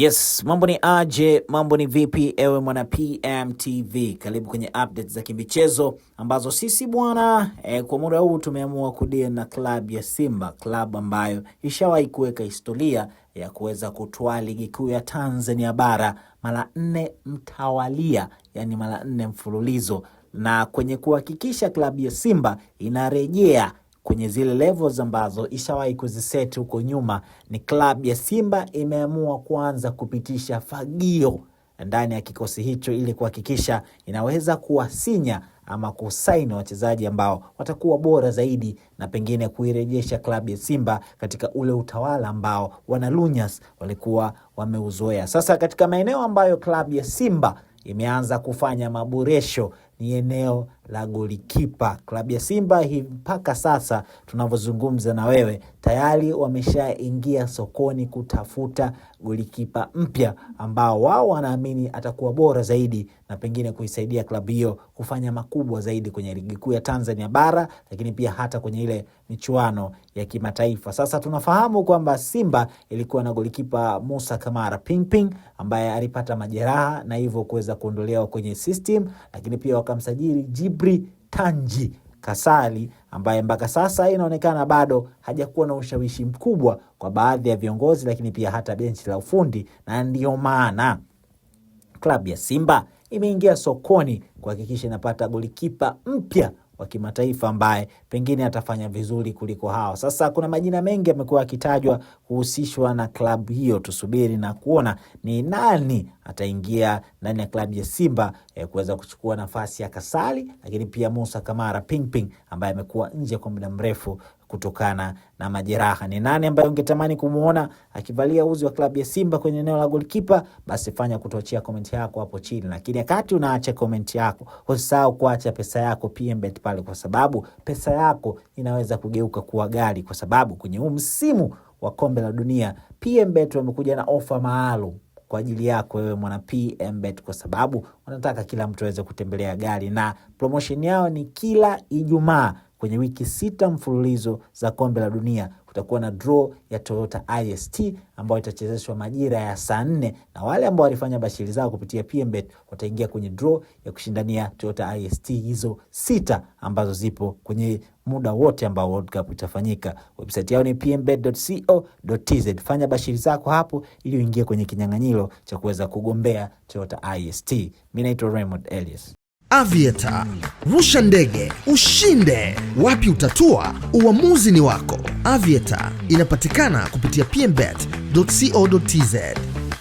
Yes, mambo ni aje, mambo ni vipi ewe mwana PMTV. Karibu kwenye updates za kimichezo ambazo sisi bwana kwa muda huu tumeamua kudia na klabu ya Simba, klabu ambayo ishawahi kuweka historia ya kuweza kutwaa ligi kuu ya Tanzania bara mara 4 mtawalia, yani mara 4 mfululizo, na kwenye kuhakikisha klabu ya Simba inarejea kwenye zile levels ambazo ishawahi kuziset huko nyuma, ni klabu ya Simba imeamua kuanza kupitisha fagio ndani ya kikosi hicho ili kuhakikisha inaweza kuwasinya ama kusaini wachezaji ambao watakuwa bora zaidi na pengine kuirejesha klabu ya Simba katika ule utawala ambao wanalunyas walikuwa wameuzoea. Sasa katika maeneo ambayo klabu ya Simba imeanza kufanya maboresho ni eneo la golikipa. Klabu ya Simba mpaka sasa tunavyozungumza na wewe tayari wameshaingia sokoni kutafuta golikipa mpya ambao wao wanaamini atakuwa bora zaidi na pengine kuisaidia klabu hiyo kufanya makubwa zaidi kwenye ligi kuu ya Tanzania bara, lakini pia hata kwenye ile michuano ya kimataifa. Sasa tunafahamu kwamba Simba ilikuwa na golikipa Musa Kamara Ping ambaye alipata majeraha na hivyo kuweza kuondolewa kwenye system, lakini pia wakamsajili Jibri Tanji Kasali ambaye mpaka sasa inaonekana bado hajakuwa na ushawishi mkubwa kwa baadhi ya viongozi, lakini pia hata benchi la ufundi, na ndio maana klabu ya Simba imeingia sokoni kuhakikisha inapata golikipa mpya wa kimataifa ambaye pengine atafanya vizuri kuliko hao. Sasa kuna majina mengi yamekuwa yakitajwa kuhusishwa na klabu hiyo, tusubiri na kuona ni nani ataingia ndani ya klabu ya Simba kuweza kuchukua nafasi ya Kasali, lakini pia Musa Kamara Ping ambaye amekuwa nje kwa muda mrefu kutokana na majeraha. Ni nani ambaye ungetamani kumuona akivalia uzi wa klabu ya Simba kwenye eneo la golikipa? Basi fanya kutuachia comment yako hapo chini, lakini wakati unaacha comment yako usisahau kuacha pesa yako PMBet pale, kwa sababu pesa yako inaweza kugeuka kuwa gari, kwa sababu kwenye huu msimu wa kombe la dunia PMBet wamekuja na ofa maalum kwa ajili yako wewe mwana PMBet, kwa sababu wanataka kila mtu aweze kutembelea gari, na promotion yao ni kila Ijumaa kwenye wiki 6 mfululizo za kombe la dunia kutakuwa na draw ya Toyota IST ambayo itachezeshwa majira ya saa 4, na wale ambao walifanya bashiri zao kupitia PMBet wataingia kwenye draw ya kushindania Toyota IST hizo 6 ambazo zipo kwenye muda wote ambao World Cup itafanyika. Website yao ni pmbet.co.tz. Fanya bashiri zako hapo ili uingie kwenye kinyang'anyiro cha kuweza kugombea Toyota IST. Mimi naitwa Raymond Elias. Aviator, rusha ndege, ushinde. Wapi utatua? Uamuzi ni wako. Aviator inapatikana kupitia pmbet.co.tz.